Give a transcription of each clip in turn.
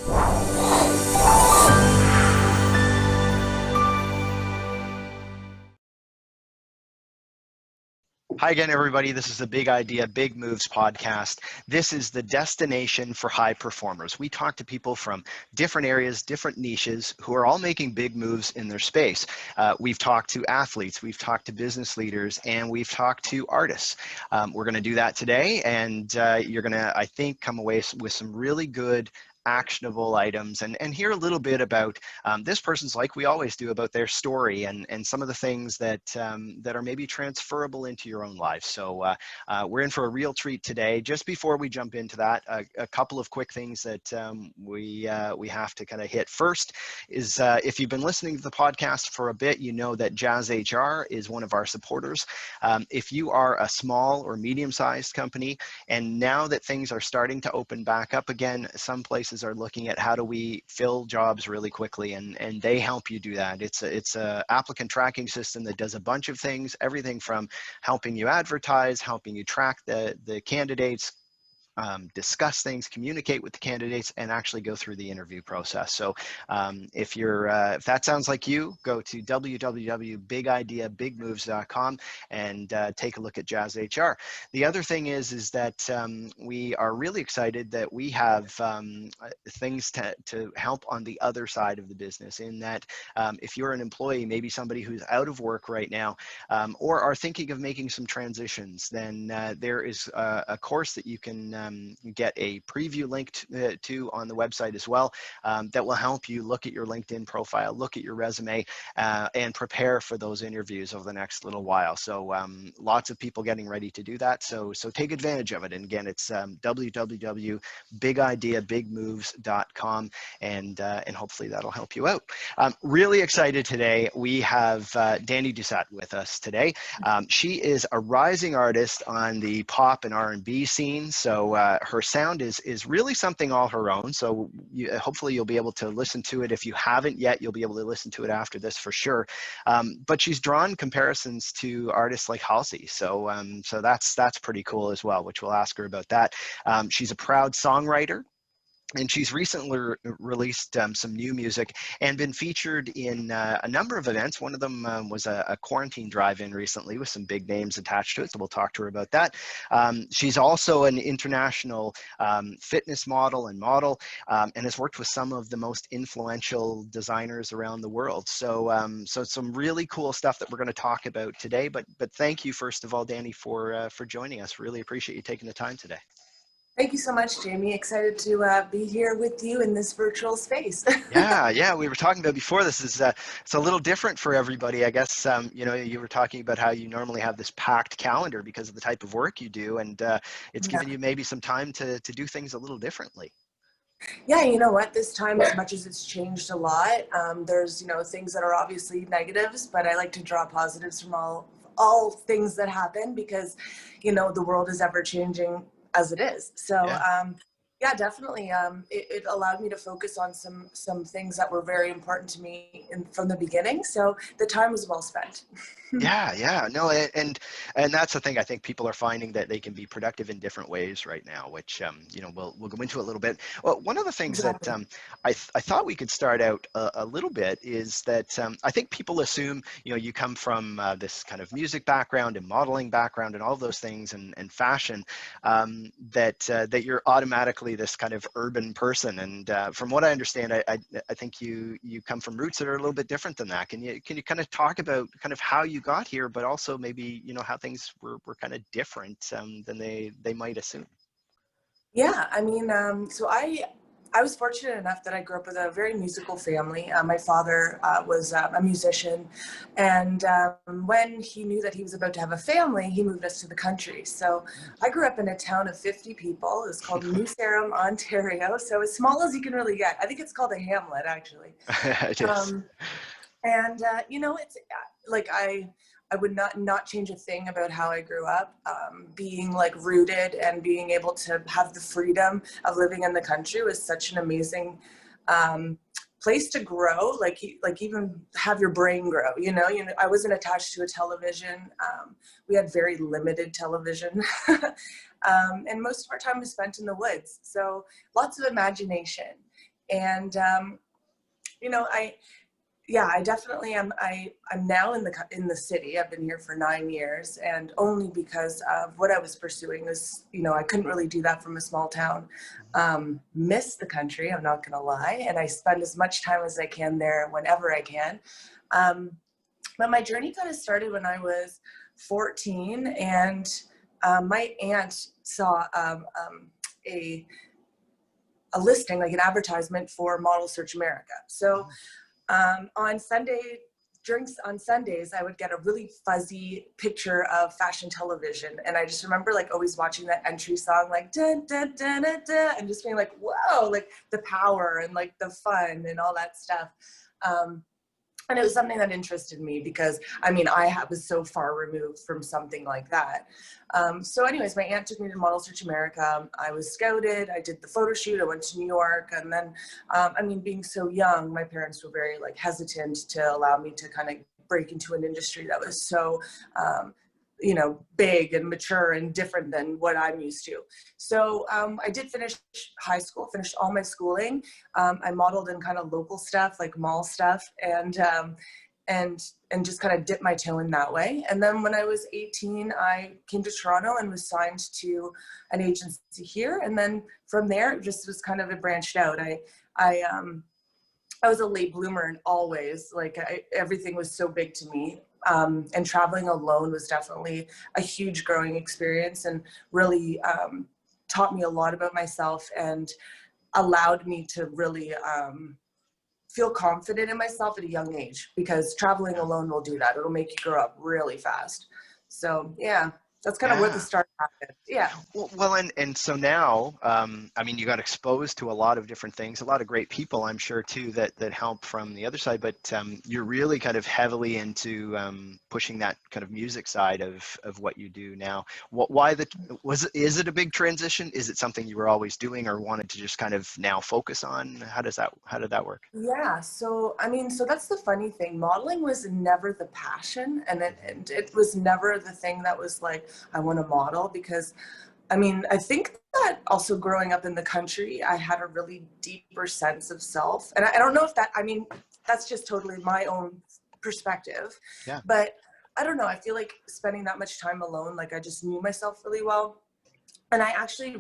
Hi again, everybody. This is the Big Idea, Big Moves podcast. This is the destination for high performers. We talk to people from different areas, different niches, who are all making big moves in their space. We've talked to athletes, we've talked to business leaders, and we've talked to artists. We're going to do that today, and you're going to, I think, come away with some really good actionable items and hear a little bit about this person's, like we always do, about their story and some of the things that that are maybe transferable into your own life. So we're in for a real treat today. Just before we jump into that, a couple of quick things that we have to kind of hit. First is if you've been listening to the podcast for a bit, you know that Jazz HR is one of our supporters. If you are a small or medium-sized company, and now that things are starting to open back up again, some places are looking at how do we fill jobs really quickly, and they help you do that. It's a applicant tracking system that does a bunch of things, everything from helping you advertise, helping you track the candidates, discuss things, communicate with the candidates, and actually go through the interview process. So if that sounds like you, go to www.bigideabigmoves.com and take a look at Jazz HR. The other thing is that we are really excited that we have things to help on the other side of the business, in that if you're an employee, maybe somebody who's out of work right now, or are thinking of making some transitions, then there is a course that you can get a preview link to on the website as well, that will help you look at your LinkedIn profile, look at your resume, and prepare for those interviews over the next little while. So lots of people getting ready to do that. So take advantage of it. And again, it's www.bigideabigmoves.com, and hopefully that'll help you out. Really excited today. We have Dani Doucette with us today. She is a rising artist on the pop and R&B scene. So her sound is really something all her own. So hopefully you'll be able to listen to it. If you haven't yet, you'll be able to listen to it after this for sure. But she's drawn comparisons to artists like Halsey. So that's pretty cool as well, which we'll ask her about that. She's a proud songwriter, and she's recently released some new music and been featured in a number of events. One of them was a quarantine drive-in recently with some big names attached to it, so we'll talk to her about that. She's also an international fitness model and has worked with some of the most influential designers around the world. So some really cool stuff that we're going to talk about today. But thank you, first of all, Dani, for joining us. Really appreciate you taking the time today. Thank you so much, Jamie. Excited to be here with you in this virtual space. Yeah. We were talking about before this is it's a little different for everybody. I guess you were talking about how you normally have this packed calendar because of the type of work you do, and it's given you maybe some time to do things a little differently. Yeah, you know what? This time, as much as it's changed a lot, there's things that are obviously negatives, but I like to draw positives from all things that happen, because the world is ever changing as it is. So yeah, definitely. It allowed me to focus on some things that were very important to me from the beginning. So the time was well spent. No, and that's the thing. I think people are finding that they can be productive in different ways right now, which we'll go into a little bit. Well, one of the things that I thought we could start out a little bit is that I think people assume you come from this kind of music background and modeling background and all of those things, and fashion, that you're automatically this kind of urban person. And from what I understand, I think you come from roots that are a little bit different than that. Can you kind of talk about kind of how you got here, but also maybe how things were kind of different than they might assume? Yeah, I mean, so I was fortunate enough that I grew up with a very musical family. My father was a musician, and when he knew that he was about to have a family, he moved us to the country. So I grew up in a town of 50 people. It's called New Sarum, Ontario. So as small as you can really get. I think it's called a hamlet, actually. It is. And it's like I would not change a thing about how I grew up. Being like rooted and being able to have the freedom of living in the country was such an amazing place to grow. Like even have your brain grow. I wasn't attached to a television. We had very limited television, and most of our time was spent in the woods. So lots of imagination. And, I definitely am. I'm now in the city. I've been here for 9 years, and only because of what I was pursuing was, I couldn't really do that from a small town. Miss the country, I'm not gonna lie, and I spend as much time as I can there whenever I can. But my journey kind of started when I was 14, and my aunt saw a listing, like an advertisement for Model Search America. So on Sundays, I would get a really fuzzy picture of fashion television. And I just remember like always watching that entry song, like, dun, dun, dun, dun, dun, and just being like, whoa, like the power and like the fun and all that stuff. And it was something that interested me because, I was so far removed from something like that. So anyways, my aunt took me to Model Search America. I was scouted. I did the photo shoot. I went to New York. And then, being so young, my parents were very like hesitant to allow me to kind of break into an industry that was so, big and mature and different than what I'm used to. So I did finish high school, finished all my schooling. I modeled in kind of local stuff, like mall stuff, and just kind of dipped my toe in that way. And then when I was 18, I came to Toronto and was signed to an agency here. And then from there, it just was kind of branched out. I was a late bloomer and always everything was so big to me. And traveling alone was definitely a huge growing experience and really taught me a lot about myself and allowed me to really feel confident in myself at a young age, because traveling alone will do that. It'll make you grow up really fast. So yeah, that's kind of where the start happened. Yeah. Well, and so now, you got exposed to a lot of different things, a lot of great people, I'm sure too, that help from the other side, but you're really kind of heavily into pushing that kind of music side of what you do now. Is it a big transition? Is it something you were always doing or wanted to just kind of now focus on? How did that work? Yeah. So that's the funny thing. Modeling was never the passion, and it was never the thing that was like, I want to model, because I think that also growing up in the country, I had a really deeper sense of self. And I don't know if that's just totally my own perspective. Yeah. But I don't know. I feel like spending that much time alone, like I just knew myself really well. And I actually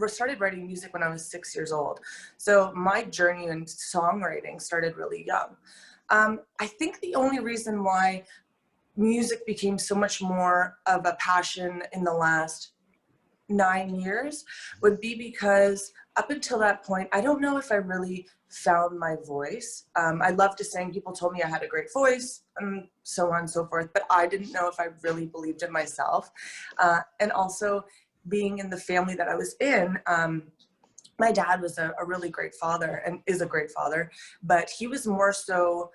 started writing music when I was 6 years old. So my journey in songwriting started really young. I think the only reason why music became so much more of a passion in the last 9 years would be because up until that point, I don't know if I really found my voice. I love to sing. People told me I had a great voice and so on and so forth, but I didn't know if I really believed in myself. And also being in the family that I was in, my dad was a really great father and is a great father, but he was more so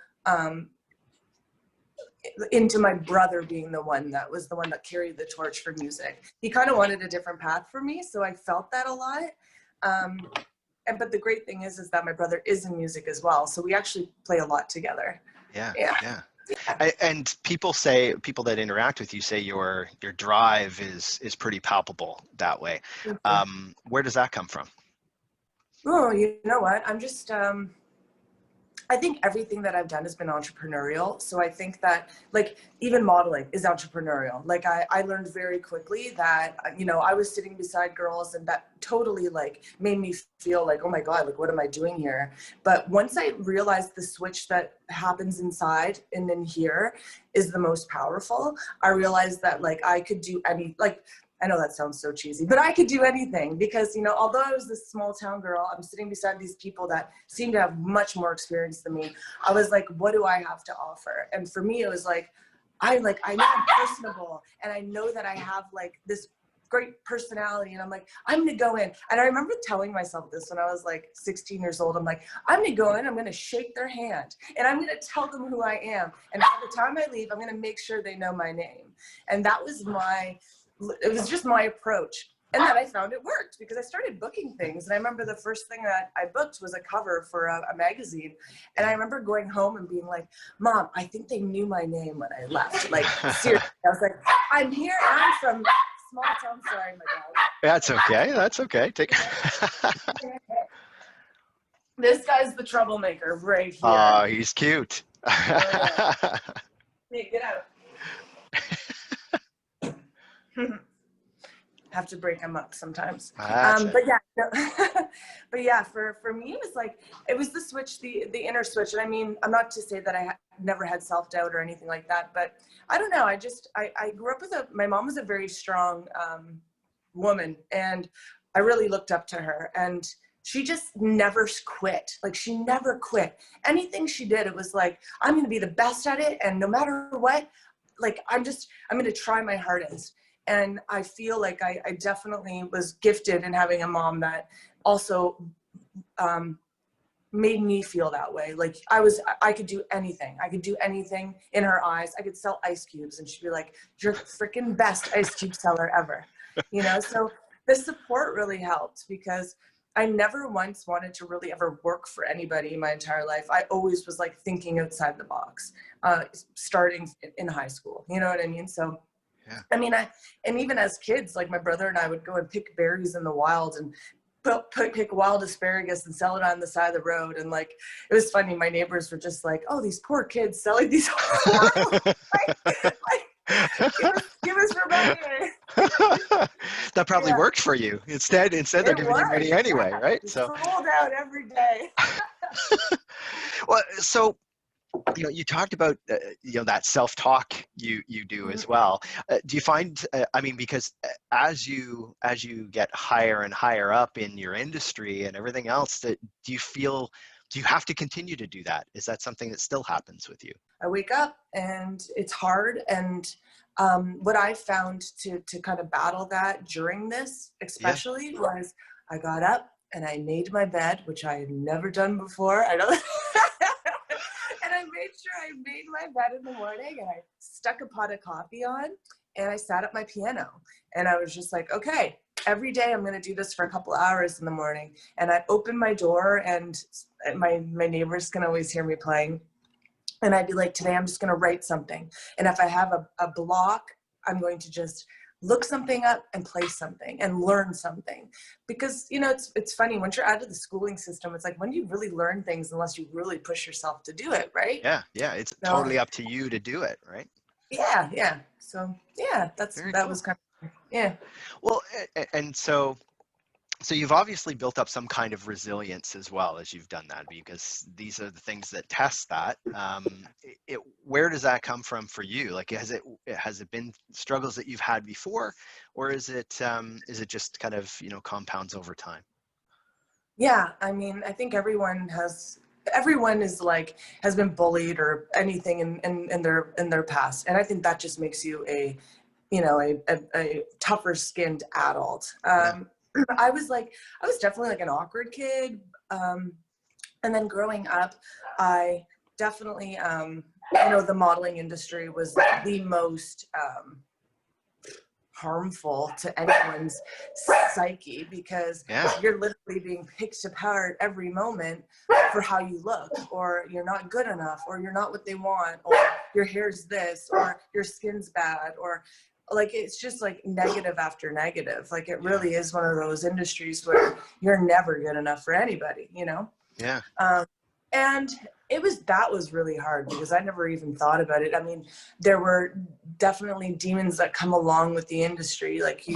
into my brother being the one that carried the torch for music. He kind of wanted a different path for me, so I felt that a lot. But the great thing is that my brother is in music as well, so we actually play a lot together. Yeah. And people that interact with you say your drive is pretty palpable that way. Where does that come from? Oh, you know what? I'm just I think everything that I've done has been entrepreneurial. So I think that even modeling is entrepreneurial. I learned very quickly that, I was sitting beside girls and that totally made me feel like, oh my God, what am I doing here? But once I realized the switch that happens inside and in here is the most powerful, I realized that I could do I know that sounds so cheesy, but I could do anything because, although I was this small town girl, I'm sitting beside these people that seem to have much more experience than me. I was like, what do I have to offer? And for me, it was I know I'm personable and I know that I have this great personality. And I'm I'm going to go in. And I remember telling myself this when I was 16 years old. I'm I'm going to go in, I'm going to shake their hand and I'm going to tell them who I am. And by the time I leave, I'm going to make sure they know my name. And that was it was just my approach. And then I found it worked because I started booking things. And I remember the first thing that I booked was a cover for a magazine. And I remember going home and being like, Mom, I think they knew my name when I left. Seriously. I was like, I'm here. I'm from small town. Sorry, my dog. That's okay. Take This guy's the troublemaker right here. Oh, he's cute. Oh, yeah. Hey, get out. Have to break him up sometimes. But yeah, but yeah, for me, it was like, it was the switch, the inner switch. And I mean, I'm not to say that I never had self-doubt or anything like that, but I don't know. I grew up with my mom was a very strong woman, and I really looked up to her, and she just never quit. Like, she never quit. Anything she did, it was like, I'm going to be the best at it. And no matter what, like, I'm going to try my hardest. And I feel like I definitely was gifted in having a mom that also made me feel that way. Like, I could do anything. I could do anything in her eyes. I could sell ice cubes, and she'd be like, you're the freaking best ice cube seller ever. You know, so the support really helped, because I never once wanted to really ever work for anybody in my entire life. I always was like thinking outside the box, starting in high school. You know what I mean? So, yeah. I mean, and even as kids, like my brother and I would go and pick berries in the wild and pick wild asparagus and sell it on the side of the road. And like, it was funny. My neighbors were just like, oh, these poor kids selling these wild, give us your money. That probably worked for you. Instead they're giving you money anyway, right? So sold out every day. Well, so, you know, you talked about you know, that self-talk you do as well. Do you find I mean, because as you get higher and higher up in your industry and everything else, do you have to continue to do that? Is that something that still happens with you? I wake up and it's hard, and what I found to kind of battle that during this especially was I got up and I made my bed, which I had never done before. I don't and I made sure I made my bed in the morning, and I stuck a pot of coffee on, and I sat at my piano, and I was just like, okay, every day I'm going to do this for a couple hours in the morning. And I opened my door, and my neighbors can always hear me playing. And I'd be like, today I'm just going to write something. And if I have a block, I'm going to just look something up and play something and learn something. Because, you know, it's funny, once you're out of the schooling system, it's like, when do you really learn things unless you really push yourself to do it, right? Yeah, it's totally up to you to do it, right? Yeah. So, yeah, that was kind of, yeah. Well, and so you've obviously built up some kind of resilience as well as you've done that, because these are the things that test that. Where does that come from for you? Like, has it been struggles that you've had before, or is it just kind of, you know, compounds over time? Yeah, I mean, I think everyone is like, has been bullied or anything in their past, and I think that just makes you a tougher skinned adult. I was definitely like an awkward kid. And then growing up, I definitely, the modeling industry was the most harmful to anyone's psyche, because you're literally being picked apart every moment for how you look, or you're not good enough, or you're not what they want, or your hair's this, or your skin's bad, or like, it's just like negative after negative. Like, it really is one of those industries where you're never good enough for anybody, you know? Yeah. And that was really hard, because I never even thought about it. I mean, there were definitely demons that come along with the industry. Like,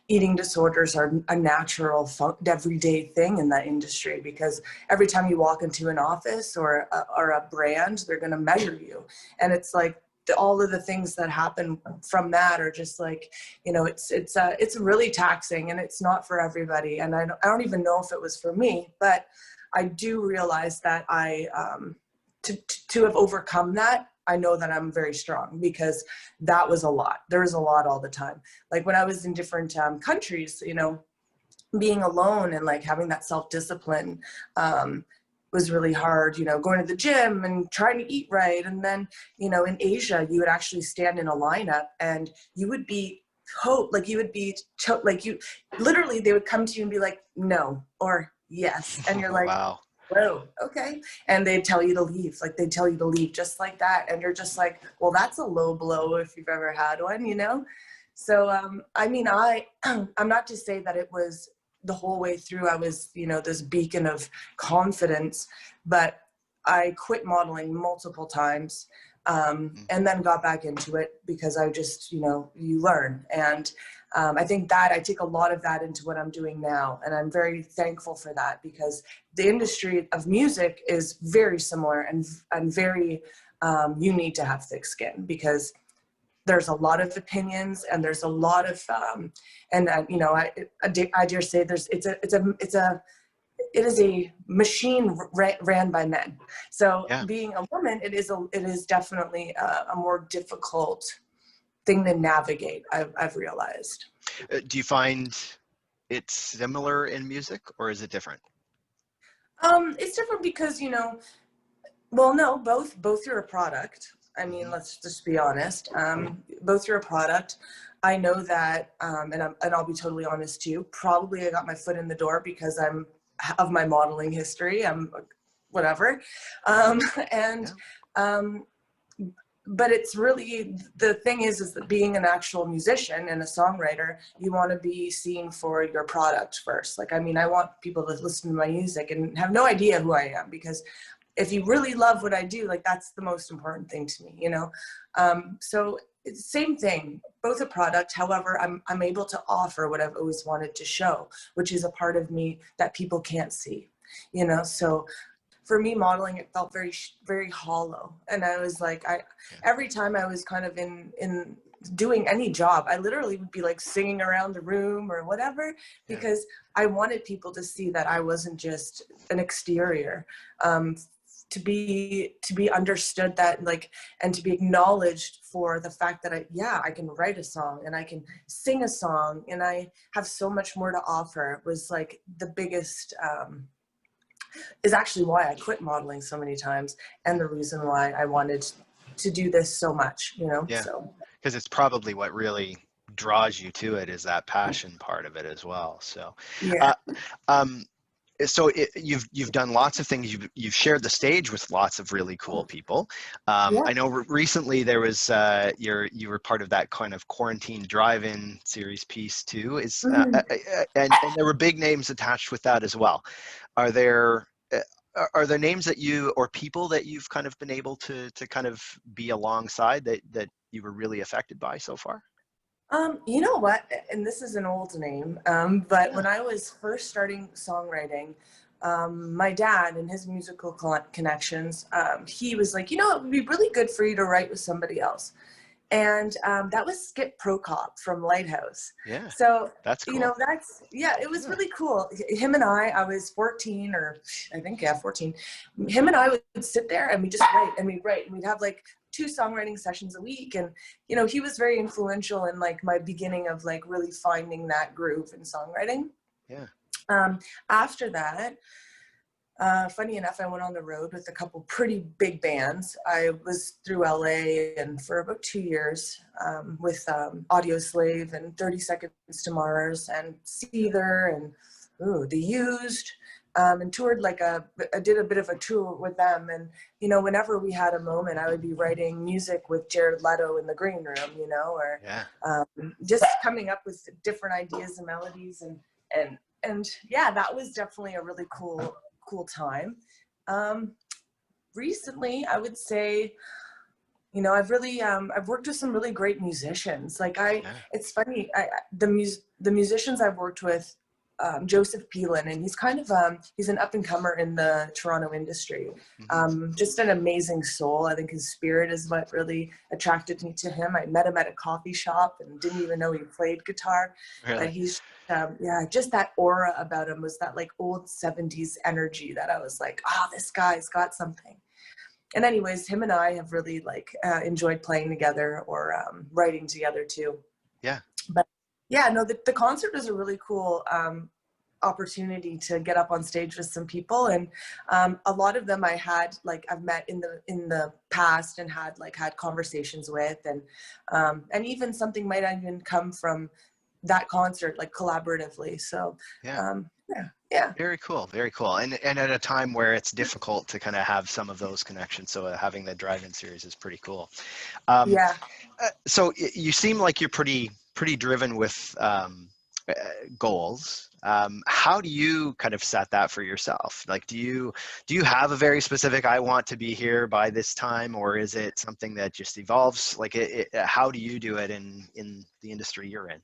eating disorders are a natural everyday thing in that industry, because every time you walk into an office or a brand, they're going to measure you. And it's like, all of the things that happen from that are just like, you know, it's really taxing, and it's not for everybody. And I don't even know if it was for me, but I do realize that to have overcome that, I know that I'm very strong, because that was a lot. There was a lot all the time. Like, when I was in different countries, you know, being alone and like having that self-discipline, was really hard, you know, going to the gym and trying to eat right. And then, you know, in Asia, you would actually stand in a lineup, and you would be literally, they would come to you and be like, no, or yes. And you're like, wow. Whoa, okay. And they'd tell you to leave. Like, they'd tell you to leave just like that. And you're just like, well, that's a low blow if you've ever had one, you know? So, I mean, I'm not to say that it was the whole way through I was, you know, this beacon of confidence, but I quit modeling multiple times, and then got back into it because I just, you know, you learn. And I think that I take a lot of that into what I'm doing now. And I'm very thankful for that, because the industry of music is very similar, and very, you need to have thick skin, because there's a lot of opinions, and there's a lot of, you know, I dare say it is a machine ran by men. So Yeah. being a woman, it is definitely a more difficult thing to navigate. I've realized. Do you find it's similar in music, or is it different? It's different because, you know, well, no, both you're a product. I mean, let's just be honest. Both you're a product. I know that, and I'll be totally honest too. Probably I got my foot in the door because of my modeling history. I'm whatever, and but it's really, the thing is that being an actual musician and a songwriter, you want to be seen for your product first. Like, I mean, I want people to listen to my music and have no idea who I am, because if you really love what I do, like, that's the most important thing to me, you know? So it's the same thing, both a product. However, I'm able to offer what I've always wanted to show, which is a part of me that people can't see, you know? So for me, modeling, it felt very, very hollow. And I was like, every time I was kind of in doing any job, I literally would be like singing around the room or whatever, because I wanted people to see that I wasn't just an exterior, to be understood, that like, and to be acknowledged for the fact that I can write a song and I can sing a song and I have so much more to offer, was like the biggest, is actually why I quit modeling so many times, and the reason why I wanted to do this so much, you know? Yeah, So because it's probably what really draws you to it, is that passion part of it as well. So, yeah. uh, um, you've done lots of things. You've shared the stage with lots of really cool people. Yeah. I know recently there was you were part of that kind of quarantine drive-in series piece too. And there were big names attached with that as well. Are there names that you, or people that you've kind of been able to kind of be alongside that you were really affected by so far? You know what, and this is an old name, but when I was first starting songwriting, my dad and his musical connections, he was like, you know, it would be really good for you to write with somebody else. And that was Skip Prokop from Lighthouse. Yeah, So, that's you cool. know, it was really cool. Him and I was 14, or I think, 14. Him and I would sit there and we just write and we'd write, and we'd have like 2 songwriting sessions a week. And, you know, he was very influential in like my beginning of like really finding that groove in songwriting. Yeah. After that, funny enough, I went on the road with a couple pretty big bands. I was through LA and for about 2 years, with Audio Slave and 30 Seconds to Mars and Seether and The Used, and toured I did a bit of a tour with them. And, you know, whenever we had a moment, I would be writing music with Jared Leto in the green room, you know, or just coming up with different ideas and melodies. And yeah, that was definitely a really cool time. Recently, I would say, you know, I've really I've worked with some really great musicians. Like it's funny, the musicians I've worked with, Joseph Peelan, and he's kind of he's an up and comer in the Toronto industry. Just an amazing soul. I think his spirit is what really attracted me to him. I met him at a coffee shop and didn't even know he played guitar. Really? But he's just that aura about him was that like old 70s energy that I was like, this guy's got something. And anyways, him and I have really like enjoyed playing together or writing together too. Yeah. But yeah, no, the concert was a really cool opportunity to get up on stage with some people, and a lot of them I've met in the past and had conversations with, and even something might even come from that concert, like collaboratively. So yeah. Very cool, very cool. And at a time where it's difficult to kind of have some of those connections, so having the drive-in series is pretty cool. Yeah. So you seem like you're pretty driven with goals, how do you kind of set that for yourself? Like, do you have a very specific, I want to be here by this time, or is it something that just evolves? Like, how do you do it in the industry you're in?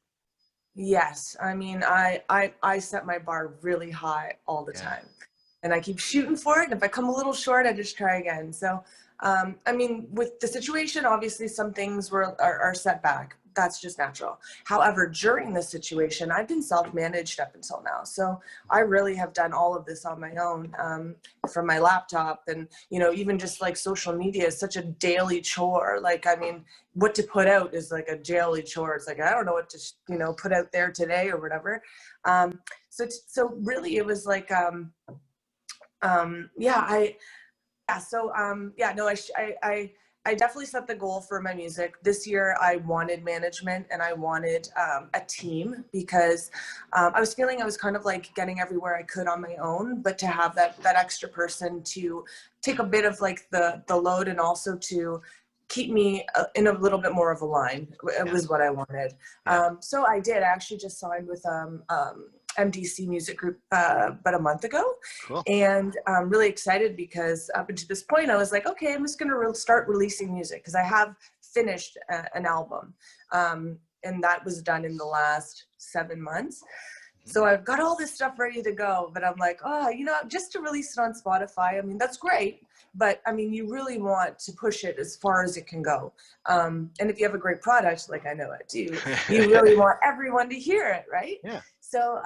Yes, I mean, I set my bar really high all the Yeah. time, and I keep shooting for it. And if I come a little short, I just try again. So, I mean, with the situation, obviously some things are set back. That's just natural. However, during this situation, I've been self-managed up until now. So I really have done all of this on my own, from my laptop, and, you know, even just like social media is such a daily chore. Like, I mean, what to put out is like a daily chore. It's like, I don't know what to, you know, put out there today or whatever. So really it was like, yeah, yeah, no, I definitely set the goal for my music. This year I wanted management, and I wanted a team, because I was feeling I was kind of like getting everywhere I could on my own, but to have that extra person to take a bit of like the load, and also to keep me in a little bit more of a line, it was what I wanted. So I did. I actually just signed with MDC Music Group about a month ago. Cool. And I'm really excited, because up until this point, I was like, okay, I'm just going to start releasing music, because I have finished an album. And that was done in the last 7 months. So I've got all this stuff ready to go, but I'm like, oh, you know, just to release it on Spotify, I mean, that's great. But I mean, you really want to push it as far as it can go. And if you have a great product, like I know I do, you really want everyone to hear it, right? Yeah. So,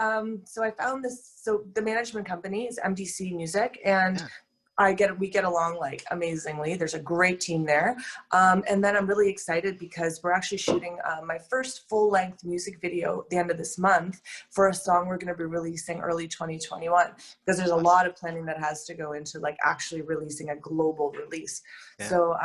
so I found this, so the management company is MDC Music, and Yeah. we get along like amazingly. There's a great team there. And then I'm really excited, because we're actually shooting my first full-length music video at the end of this month for a song we're going to be releasing early 2021, because there's a lot of planning that has to go into like actually releasing a global release. Yeah. So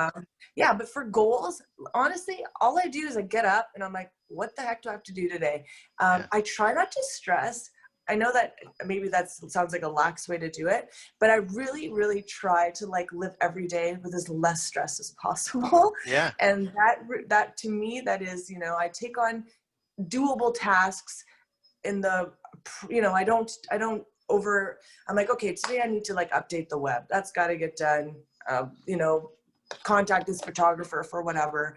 yeah, but for goals, honestly, all I do is I get up and I'm like, what the heck do I have to do today? I try not to stress. I know that maybe that sounds like a lax way to do it, but I really, really try to like live every day with as less stress as possible. Yeah. And that to me, that is, you know, I take on doable tasks in the, you know, I don't I'm like, okay, today I need to like update the web. That's got to get done. You know, contact this photographer for whatever.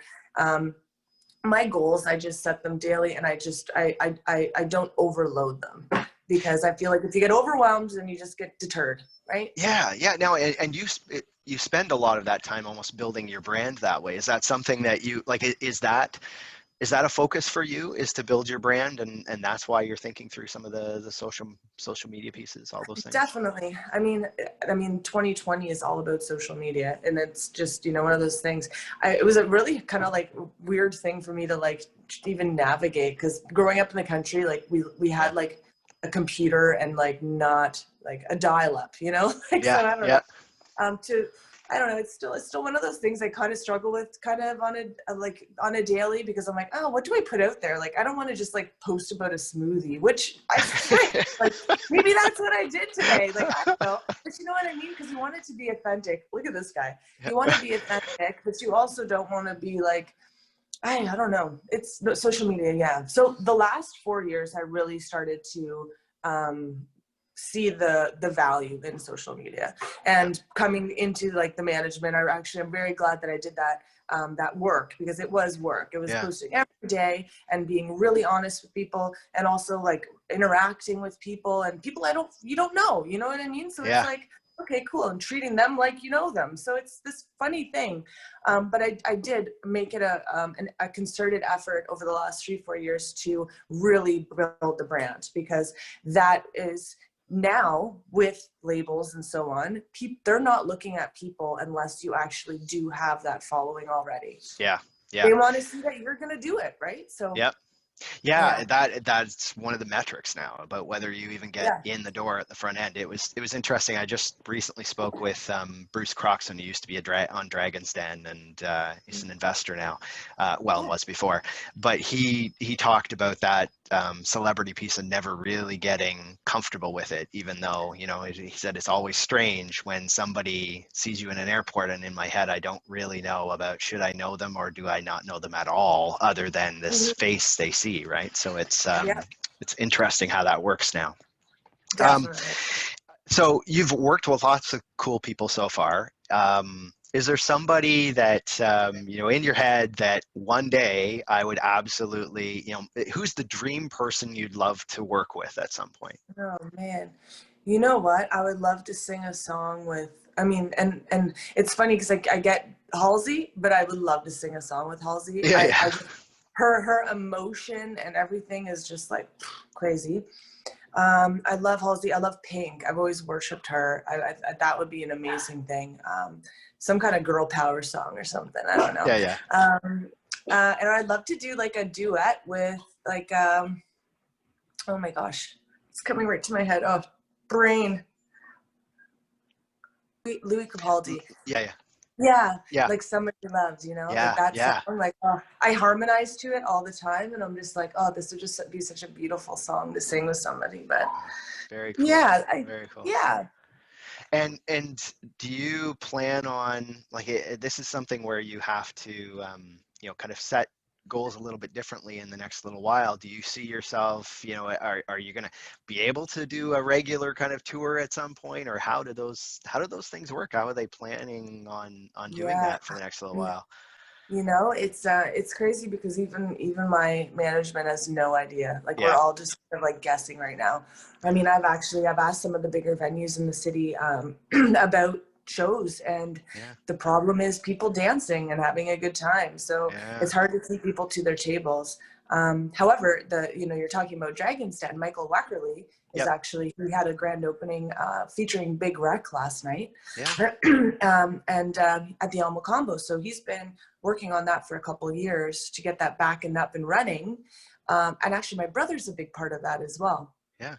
My goals, I just set them daily, and I don't overload them, because I feel like if you get overwhelmed, then you just get deterred, right? Yeah. Yeah. Now, and you spend a lot of that time almost building your brand that way. Is that something that you like? Is that a focus for you, is to build your brand, and that's why you're thinking through some of the social media pieces, all those things? Definitely. I mean, 2020 is all about social media, and it's just, you know, one of those things. It was a really kind of like weird thing for me to like even navigate, because growing up in the country, like we had like a computer and like not like a dial-up, you know, like, so I don't know. I don't know, it's still one of those things I kind of struggle with kind of on a daily, because I'm like, oh, what do I put out there? Like, I don't want to just like post about a smoothie, which like maybe that's what I did today. Like, I don't know, but you know what I mean? Because you want it to be authentic. Look at this guy. You want to be authentic, but you also don't want to be like, I don't know. It's social media. Yeah. So the last 4 years, I really started to, see the value in social media, and coming into like the management, I'm very glad that I did that work, because it was work. It was posting every day and being really honest with people, and also like interacting with people, and people you don't know, you know what I mean? So it's like, okay, cool, and treating them like you know them. So it's this funny thing. But I did make it a concerted effort over the last 3-4 years to really build the brand, because that is, now with labels and so on, they're not looking at people unless you actually do have that following already. Yeah. They want to see that you're going to do it, right? So Yeah, that's one of the metrics now about whether you even get in the door at the front end. It was interesting. I just recently spoke with Bruce Croxon, who used to be on Dragon's Den, and he's an investor now. Was before, but he talked about that celebrity piece and never really getting comfortable with it, even though, you know, he said it's always strange when somebody sees you in an airport, and in my head I don't really know about, should I know them or do I not know them at all, other than this face they see see, right? So it's Yeah, interesting how that works now. definitely. So you've worked with lots of cool people so far. Is there somebody that, in your head that one day I would absolutely, who's the dream person you'd love to work with at some point? Oh man, you know what? I would love to sing a song with. I mean, and it's funny because I get Halsey, but I would love to sing a song with Halsey. Yeah, I yeah. just her emotion and everything is just like crazy. I love Halsey. I love Pink. I've always worshipped her. That would be an amazing thing. Some kind of girl power song or something. I don't know. Yeah, yeah. And I'd love to do like a duet with like, oh my gosh, it's coming right to my head. Oh, brain. Louis Capaldi. Yeah, yeah. Yeah, Yeah, like Somebody Loves, like yeah, that song. yeah. Like, oh, I harmonize to it all the time, and I'm just like, oh, this would just be such a beautiful song to sing with somebody. But Very cool. yeah, Very cool. yeah. And do you plan on this is something where you have to kind of set goals a little bit differently in the next little while. Do you see yourself, are you going to be able to do a regular kind of tour at some point, or how do those things work? How are they planning on doing Yeah. that for the next little while? It's crazy because even my management has no idea. Like we're Yeah. all just kind of like guessing right now. I mean, I've asked some of the bigger venues in the city about shows, and Yeah. the problem is people dancing and having a good time. So Yeah. it's hard to keep people to their tables. However, you're talking about Dragon's Den. Michael Wackerly is Yep. actually, he had a grand opening featuring Big Rec last night, Yeah. and at the Alma Combo. So he's been working on that for a couple of years to get that back and up and running. And actually my brother's a big part of that as well. Yeah.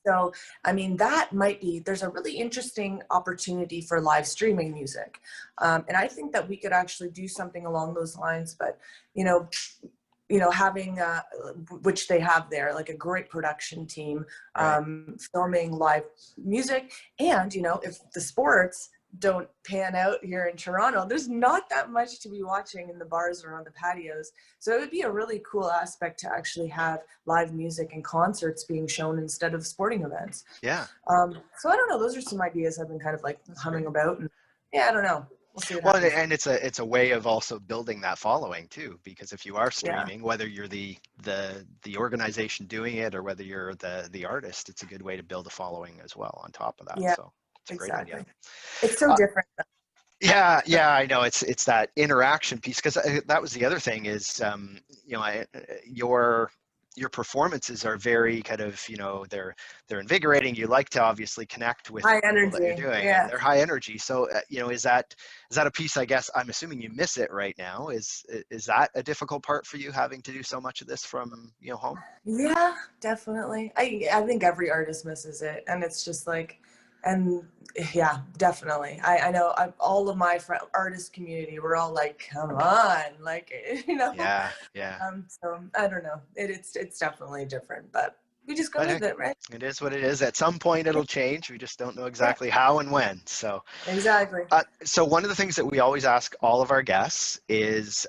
So, I mean, there's a really interesting opportunity for live streaming music. And I think that we could actually do something along those lines, but, having, which they have there, like a great production team, Right. filming live music. And, if the sports don't pan out here in Toronto, there's not that much to be watching in the bars or on the patios. So it would be a really cool aspect to actually have live music and concerts being shown instead of sporting events. Yeah. So I don't know. Those are some ideas I've been kind of like humming about. And yeah, I don't know. We'll see what Well, happens. and it's a way of also building that following too, because if you are Yeah. streaming, whether you're the organization doing it or whether you're the artist, it's a good way to build a following as well on top of that. Yeah, So it's a great idea. exactly. It's so different. Yeah, I know. It's that interaction piece, because that was the other thing is, your performances are very kind of, they're invigorating. You like to obviously connect with High the people that you're energy. doing, and Yeah. they're high energy. So, is that a piece? I guess I'm assuming you miss it right now. Is that a difficult part for you, having to do so much of this from home? Yeah, definitely. I think every artist misses it, and it's just like, and yeah, definitely. I know all of my artist community, we're all like, come on, like Yeah, yeah. So I don't know. It's definitely different, but we just go But hey, with it, right? it is what it is. At some point, it'll change. We just don't know Yeah, exactly how and when. So. exactly. So one of the things that we always ask all of our guests is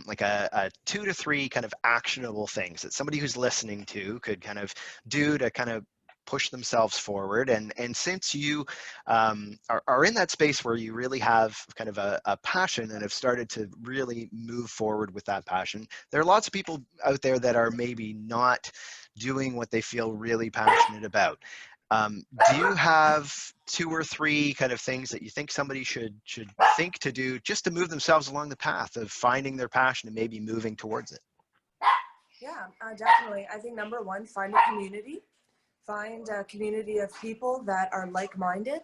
like a 2 to 3 kind of actionable things that somebody who's listening to could kind of do to kind of push themselves forward. And since you are in that space where you really have kind of a passion and have started to really move forward with that passion, there are lots of people out there that are maybe not doing what they feel really passionate about. Do you have 2 or 3 kind of things that you think somebody should think to do just to move themselves along the path of finding their passion and maybe moving towards it? Yeah, definitely. I think number one, find a community. Find a community of people that are like-minded.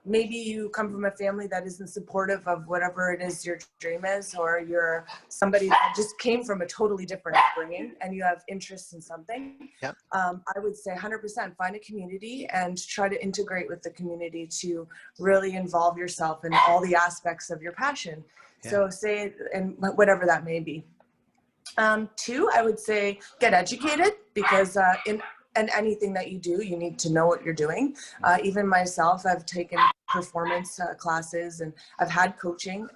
Maybe you come from a family that isn't supportive of whatever it is your dream is, or you're somebody that just came from a totally different upbringing and you have interests in something. Yep. I would say 100% find a community and try to integrate with the community to really involve yourself in all the aspects of your passion. Yeah. So say, and whatever that may be. 2, I would say get educated, because in and anything that you do, you need to know what you're doing. Even myself, I've taken performance classes, and I've had coaching,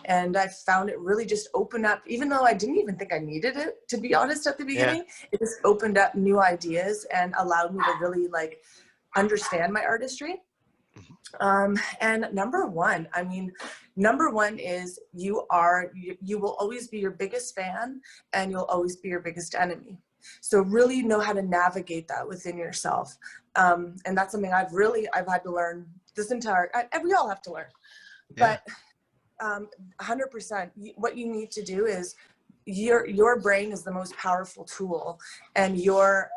and I found it really just opened up, even though I didn't even think I needed it, to be honest, at the beginning. It just opened up new ideas and allowed me to really like understand my artistry. And number one is you will always be your biggest fan, and you'll always be your biggest enemy. So really know how to navigate that within yourself. And that's something I've had to learn we all have to learn, but 100%, what you need to do is your brain is the most powerful tool, and your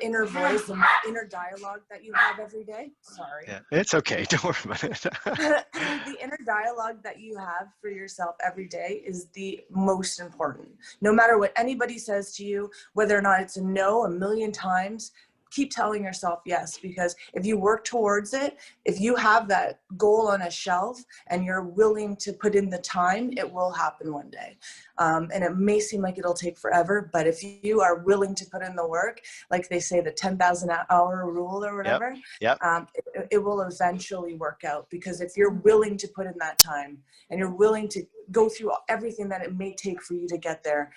inner voice and that inner dialogue that you have every day. Sorry. Yeah, it's okay. Don't worry about it. The inner dialogue that you have for yourself every day is the most important. No matter what anybody says to you, whether or not it's a no a million times, keep telling yourself yes, because if you work towards it, if you have that goal on a shelf and you're willing to put in the time, it will happen one day. And it may seem like it'll take forever, but if you are willing to put in the work, like they say, the 10,000 hour rule or whatever, it will eventually work out. Because if you're willing to put in that time and you're willing to go through everything that it may take for you to get there,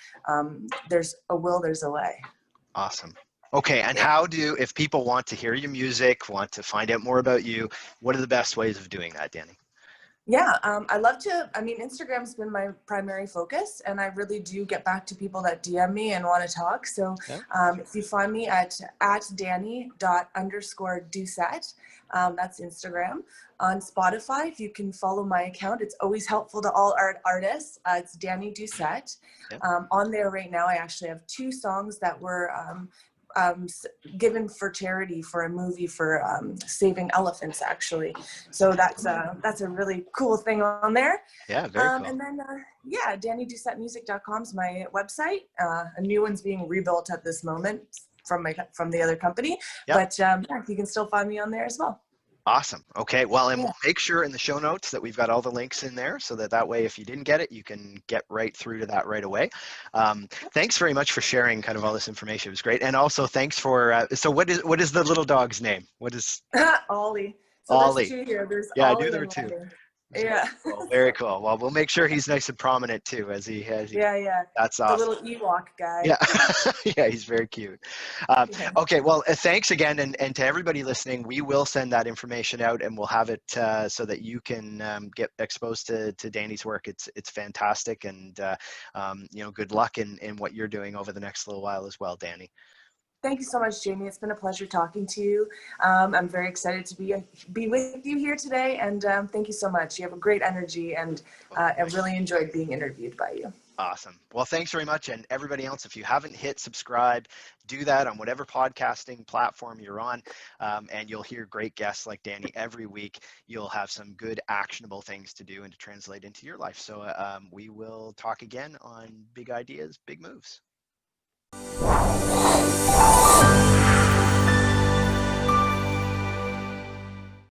there's a will, there's a way. Awesome. Okay, and if people want to hear your music, want to find out more about you, what are the best ways of doing that, Dani? Yeah, Instagram's been my primary focus, and I really do get back to people that DM me and want to talk. So if you find me at Dani._Doucette, that's Instagram. On Spotify, if you can follow my account, it's always helpful to all artists. It's Dani Doucette. On there right now, I actually have 2 songs that were given for charity for a movie for saving elephants, actually. So that's a really cool thing on there. Yeah, very cool. And then DaniDoucetteMusic.com is my website. A new one's being rebuilt at this moment from the other company. But you can still find me on there as well. Awesome. Okay. Well, and we'll make sure in the show notes that we've got all the links in there, so that way, if you didn't get it, you can get right through to that right away. Thanks very much for sharing kind of all this information. It was great. And also thanks for, so what is the little dog's name? What is? Ollie. So Ollie. There's 2 here. There's I Ollie knew there were and 2. Wendy. Yeah. Cool. Very cool. Well, we'll make sure he's nice and prominent too, as he has. Yeah. That's awesome. The little Ewok guy. Yeah. Yeah, he's very cute. Okay. Well, thanks again. And to everybody listening, we will send that information out, and we'll have it so that you can get exposed to Dani's work. It's fantastic. And, good luck in what you're doing over the next little while as well, Dani. Thank you so much, Jamie. It's been a pleasure talking to you. I'm very excited to be with you here today, and thank you so much. You have a great energy, and I really enjoyed being interviewed by you. Awesome. Well, thanks very much. And everybody else, if you haven't hit subscribe, do that on whatever podcasting platform you're on, and you'll hear great guests like Dani every week. You'll have some good actionable things to do and to translate into your life. So we will talk again on Big Ideas, Big Moves.